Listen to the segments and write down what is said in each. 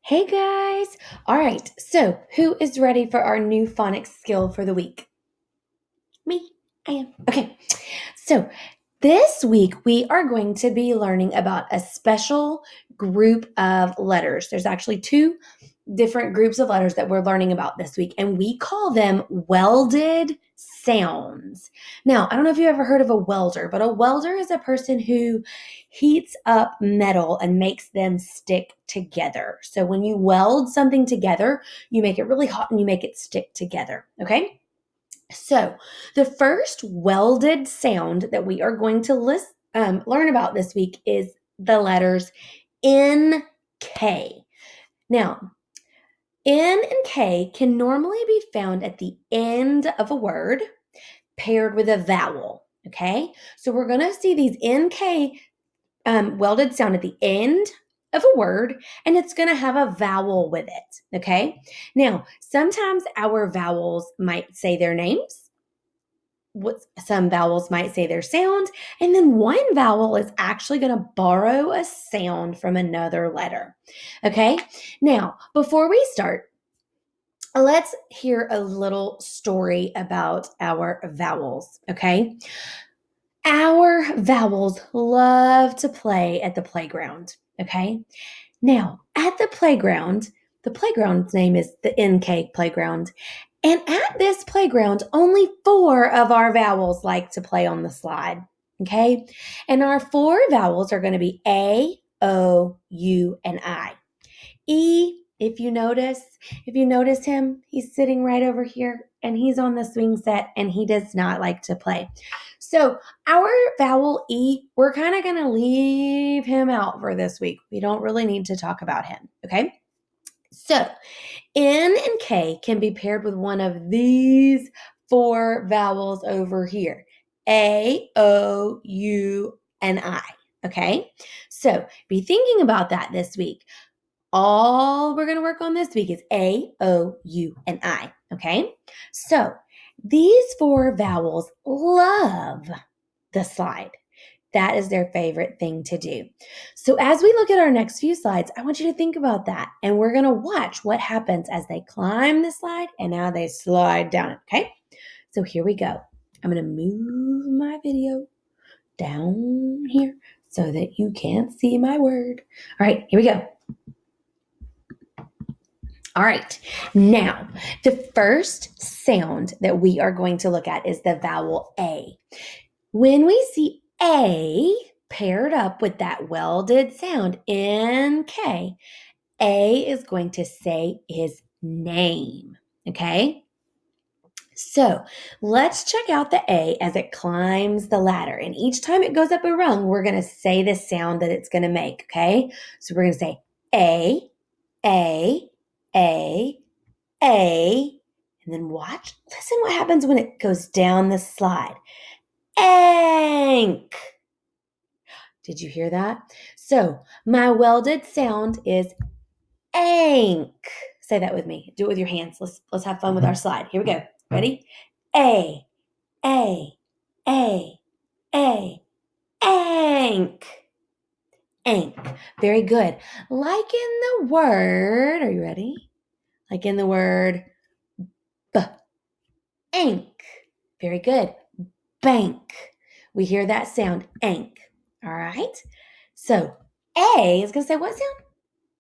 Hey guys! All right, so who is ready for our new phonics skill for the week? Me, I am. Okay, so this week we are going to be learning about a special group of letters. There's actually two different groups of letters that we're learning about this week, and we call them welded sounds. Now, I don't know if you've ever heard of a welder, but a welder is a person who heats up metal and makes them stick together. So when you weld something together, you make it really hot and you make it stick together, okay? So, the first welded sound that we are going to learn about this week is the letters N, K. Now, N and K can normally be found at the end of a word paired with a vowel. Okay, so we're going to see these NK welded sound at the end of a word, and it's going to have a vowel with it. Okay, now sometimes our vowels might say their names. Some vowels might say their sound, and then one vowel is actually going to borrow a sound from another letter. Okay, now before we start, let's hear a little story about our vowels. Okay, our vowels love to play at the playground. Okay, now at the playground's name is the NK playground. And at this playground, only four of our vowels like to play on the slide. Okay. And our four vowels are going to be A, O, U, and I. E, if you notice him, he's sitting right over here and he's on the swing set and he does not like to play. So our vowel E, we're kind of going to leave him out for this week. We don't really need to talk about him. Okay. So N and K can be paired with one of these four vowels over here. A, O, U, and I. Okay. So be thinking about that this week. All we're going to work on this week is A, O, U, and I. Okay. So these four vowels love the slide. That is their favorite thing to do. So as we look at our next few slides, I want you to think about that. And we're going to watch what happens as they climb the slide and now they slide down it. Okay. So here we go. I'm going to move my video down here so that you can't see my word. All right, here we go. All right, now the first sound that we are going to look at is the vowel A. When we see A paired up with that welded sound, NK, A is going to say his name, okay? So let's check out the A as it climbs the ladder. And each time it goes up a rung, we're going to say the sound that it's going to make, okay? So we're going to say A, A, A, A, and then listen what happens when it goes down the slide. Ank. Did you hear that? So my welded sound is ank. Say that with me. Do it with your hands. Let's have fun with our slide. Here we go. Ready? A, A, A, A, ank. Ank. Very good. Like in the word, are you ready? Like in the word ank. Very good. Bank. We hear that sound, ank. All right. So A is going to say what sound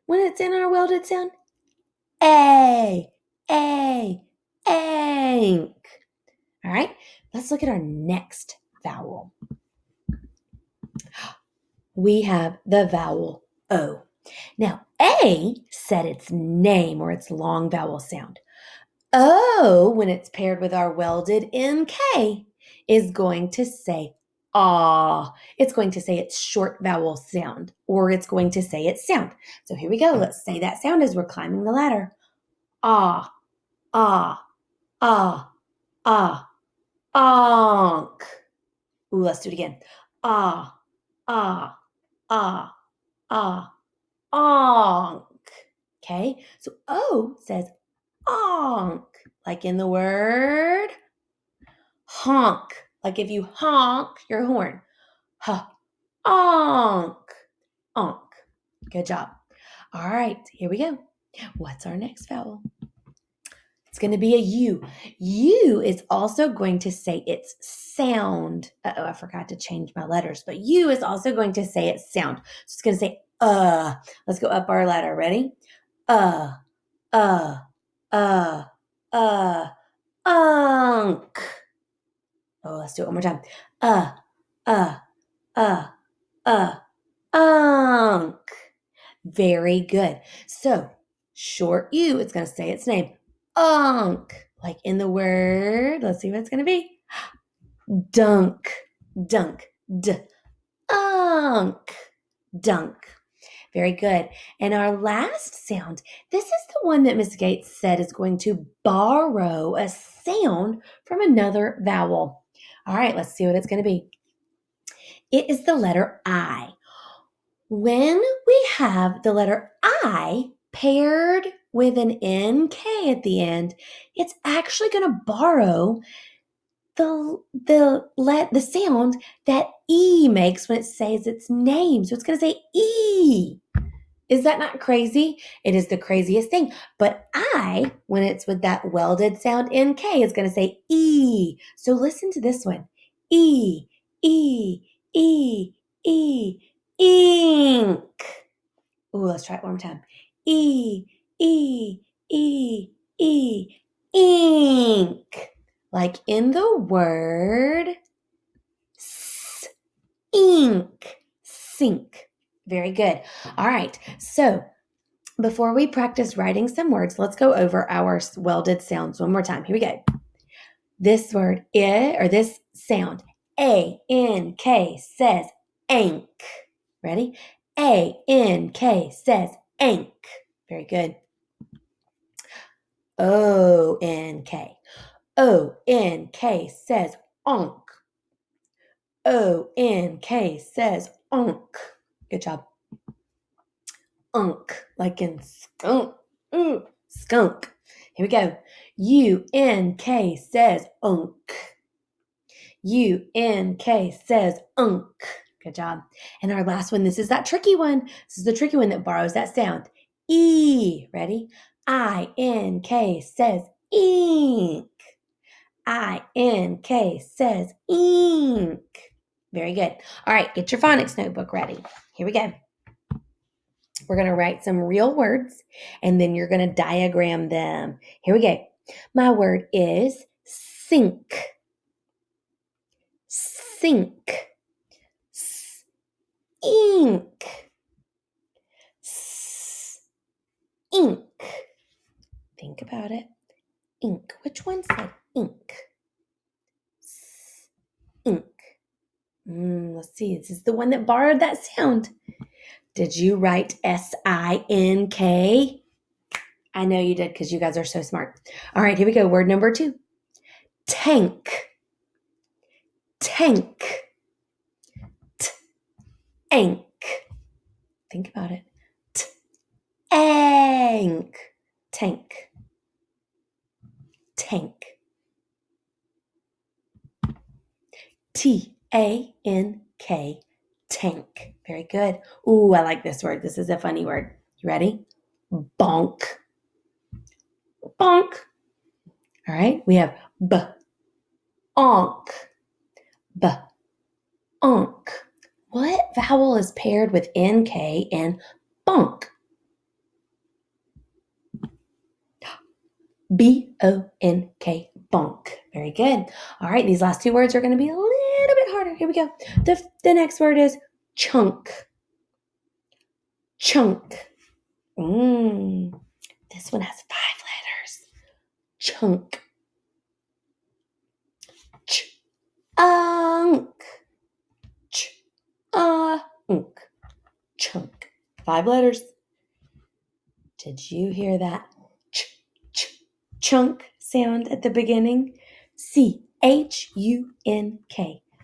when it's in our welded sound? A, ank. All right. Let's look at our next vowel. We have the vowel O. Now, A said its name or its long vowel sound. O, when it's paired with our welded NK, is going to say ah. It's going to say its short vowel sound, or it's going to say its sound. So here we go. Let's say that sound as we're climbing the ladder. Ah, ah, ah, ah, onk. Ooh, let's do it again. Ah, ah, ah, ah, onk. Okay, so O says onk, like in the word honk, like if you honk your horn. Huh, onk, onk. Good job. All right, here we go. What's our next vowel? It's going to be a U. U is also going to say its sound. Uh-oh, I forgot to change my letters, but U is also going to say its sound. So it's going to say Let's go up our letter. Ready? Uh, uh, uh, uh, unk. Oh, let's do it one more time. Uh, uh, uh, uh, unk. Very good. So, short U, it's going to say its name. Unk. Like in the word, let's see what it's going to be. Dunk. Dunk. Unk. Dunk. Very good. And our last sound, this is the one that Miss Gates said is going to borrow a sound from another vowel. All right, let's see what it's going to be. It is the letter I. When we have the letter I paired with an NK at the end, it's actually going to borrow the sound that E makes when it says its name. So it's going to say E. Is that not crazy? It is the craziest thing. But I, when it's with that welded sound NK, is going to say E. So listen to this one. E, E, E, E, ink. Ooh, let's try it one more time. E, E, E, E, ink. Like in the word ink, sink. Very good. All right. So before we practice writing some words, let's go over our welded sounds one more time. Here we go. This word, this sound, A-N-K, says ank. Ready? A-N-K says ank. Very good. O-N-K. O-N-K says onk. O-N-K says onk. Good job. Unk, like in skunk. Ooh, skunk. Here we go. U-N-K says unk. U-N-K says unk. Good job. And our last one, this is that tricky one. This is the tricky one that borrows that sound. E. Ready? I-N-K says ink. I-N-K says ink. Very good. All right, get your phonics notebook ready. Here we go. We're going to write some real words, and then you're going to diagram them. Here we go. My word is sink. Sink. Ink. Ink. Think about it. Ink. Which one said ink? Ink. Let's see. This is the one that borrowed that sound. Did you write S-I-N-K? I know you did because you guys are so smart. All right, here we go. Word number 2. Tank. Tank. Tank. Think about it. Tank. Tank. Tank. T-A-N-K. Tank. Very good. Ooh, I like this word. This is a funny word. You ready? Bonk. Bonk. All right. We have onk. Onk. What vowel is paired with NK and bonk? B-O-N-K, bonk. Very good. All right, these last 2 words are going to be a little bit harder. Here we go. The next word is chunk. Chunk. This one has 5 letters. Chunk. Ch-unk. Ch-unk. Chunk. 5 letters. Did you hear that chunk sound at the beginning? C-H-U-N-K.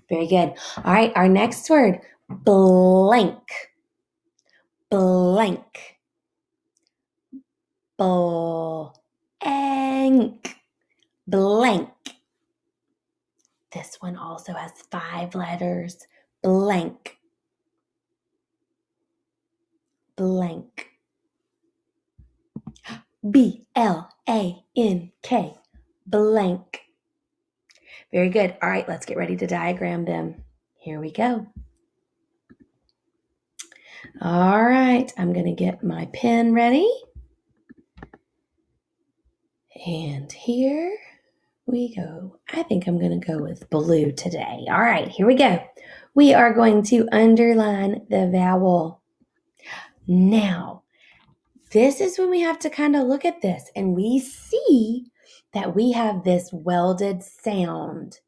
Very good. All right, our next word, blank. Blank. Blank. Blank. This one also has 5 letters. Blank. Blank. B-L-A-N-K. Blank. Very good. All right, let's get ready to diagram them. Here we go. All right, I'm going to get my pen ready. And here we go. I think I'm going to go with blue today. All right, here we go. We are going to underline the vowel. Now, this is when we have to kind of look at this and we see that we have this welded sound,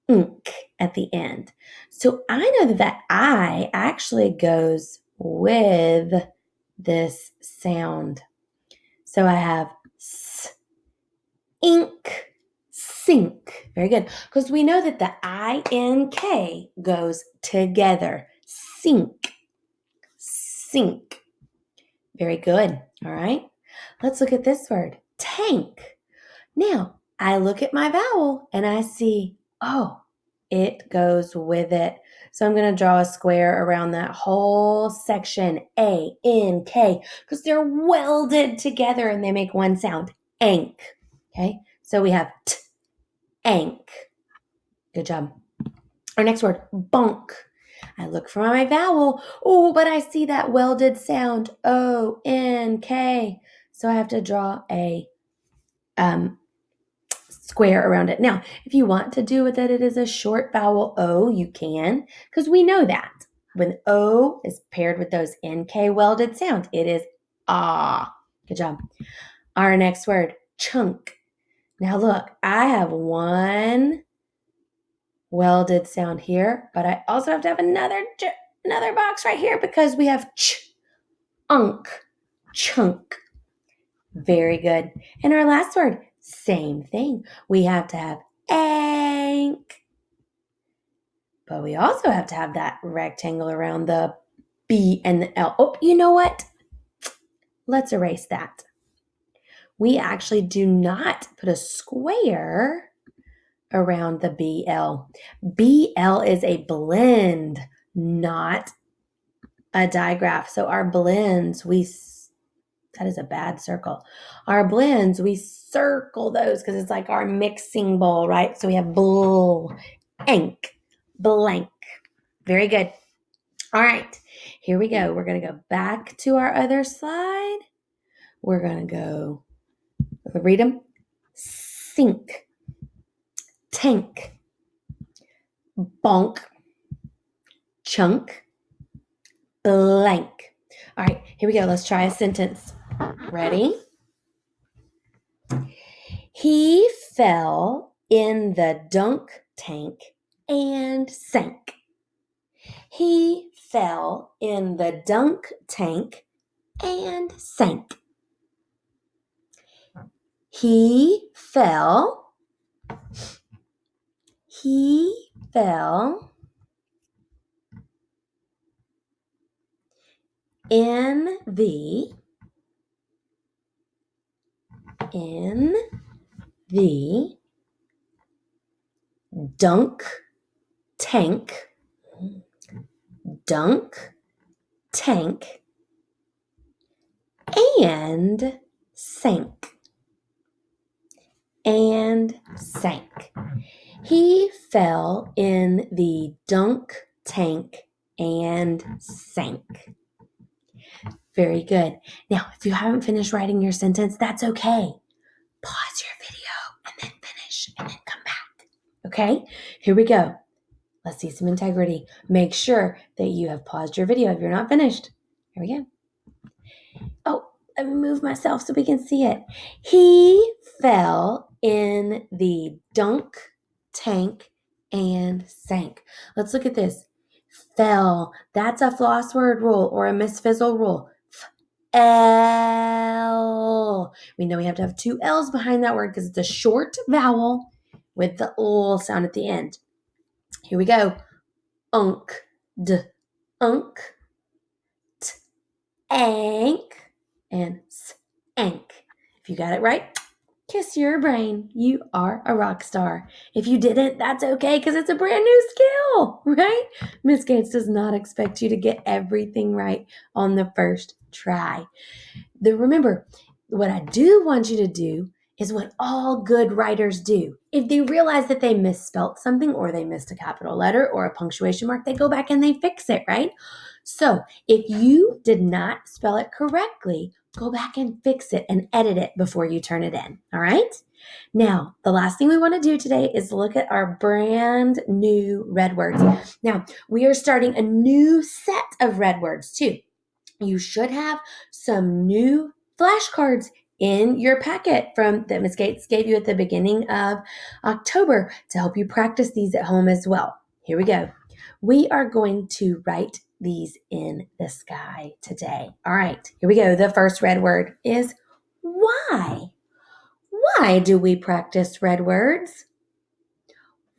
ink, at the end. So I know that that I actually goes with this sound. So I have s, ink, sink. Very good. Because we know that the I-N-K goes together. Sink, sink. Very good. All right. Let's look at this word, tank. Now, I look at my vowel and I see, oh, it goes with it. So I'm going to draw a square around that whole section, A-N-K, because they're welded together and they make one sound, ank. Okay, so we have t, ank. Good job. Our next word, bunk. I look for my vowel. Oh, but I see that welded sound, O-N-K. So I have to draw a square around it. Now, if you want to do with it, it is a short vowel O, you can, because we know that. When O is paired with those NK welded sound, it is ah. Good job. Our next word, chunk. Now look, I have one welded sound here, but I also have to have another box right here because we have unk, chunk. Very good. And our last word, same thing. We have to have ank. But we also have to have that rectangle around the B and the L. Oh, you know what? Let's erase that. We actually do not put a square around the BL. BL is a blend, not a digraph. So our blends, that is a bad circle. Our blends, we circle those because it's like our mixing bowl, right? So we have ank, blank. Very good. All right, here we go. We're going to go back to our other slide. We're going to go, read them. Sink, tank, bonk, chunk, blank. All right, here we go. Let's try a sentence. Ready? He fell in the dunk tank and sank. He fell in the dunk tank and sank. He fell in the dunk tank and sank. He fell in the dunk tank and sank. Very good. Now, if you haven't finished writing your sentence, that's okay. Pause your video and then finish and then come back. Okay? Here we go. Let's see some integrity. Make sure that you have paused your video if you're not finished. Here we go. Oh, let me move myself so we can see it. He fell in the dunk tank and sank. Let's look at this. Fell. That's a floss word rule or a Miss Fizzle rule. L. We know we have to have two L's behind that word because it's a short vowel with the L sound at the end. Here we go. Unk, unk, ank, and spank. If you got it right, kiss your brain. You are a rock star. If you didn't, that's okay because it's a brand new skill, right? Miss Gates does not expect you to get everything right on the first try. Remember, what I do want you to do is what all good writers do. If they realize that they misspelt something or they missed a capital letter or a punctuation mark, they go back and they fix it, right? So if you did not spell it correctly, go back and fix it and edit it before you turn it in, all right? Now, the last thing we want to do today is look at our brand new red words. Now, we are starting a new set of red words too. You should have some new flashcards in your packet from that Ms. Gates gave you at the beginning of October to help you practice these at home as well. Here we go. We are going to write these in the sky today. All right, here we go. The first red word is why. Why do we practice red words?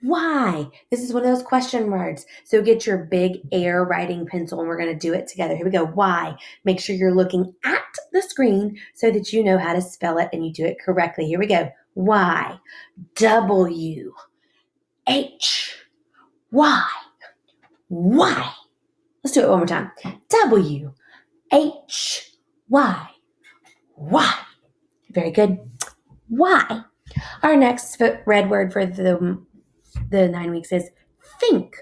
Why? This is one of those question words. So get your big air writing pencil and we're going to do it together. Here we go. Why? Make sure you're looking at the screen so that you know how to spell it and you do it correctly. Here we go. Why? W. H. Y. Why? Let's do it one more time. W. H. Y. Why? Very good. Why? Our next red word for the 9 weeks is think.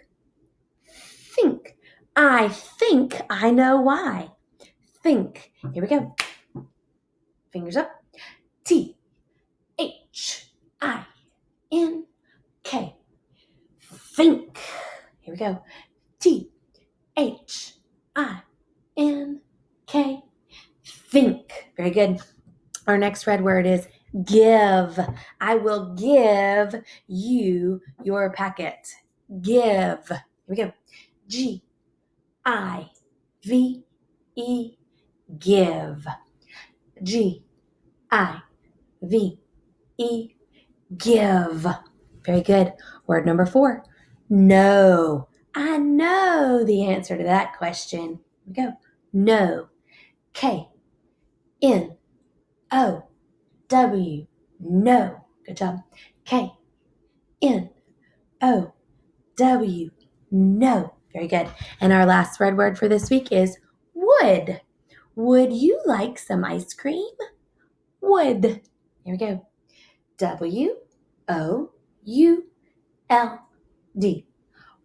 Think. I think I know why. Think. Here we go. Fingers up. T. H. I. N. K. Think. Here we go. T. H. I. N. K. Think. Very good. Our next red word is give. I will give you your packet. Give. Here we go. G. I. V. E. Give. G. I. V. E. Give. Very good. Word number 4. No. I know the answer to that question. Here we go. No. K. N. O. W. No. Good job. K. N. O. W. No. Very good. And our last red word for this week is would. Would you like some ice cream? Would. Here we go. W. O. U. L. D.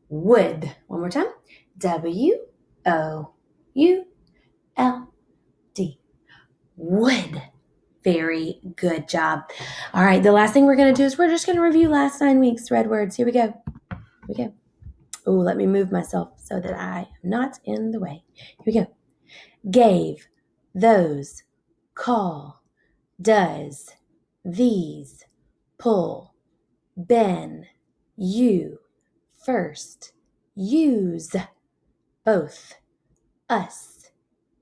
Would. One more time. W. O. U. L. D. Would. Very good job. All right, the last thing we're going to do is we're just going to review last 9 weeks red words. Here we go. Here we go. Oh, let me move myself so that I am not in the way. Here we go. Gave, those, call, does, these, pull, been, you, first, use, both, us,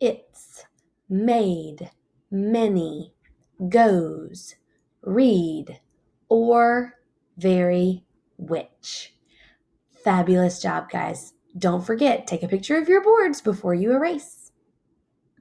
it's, made, many, goes, read, or, very, which. Fabulous job, guys. Don't forget, take a picture of your boards before you erase.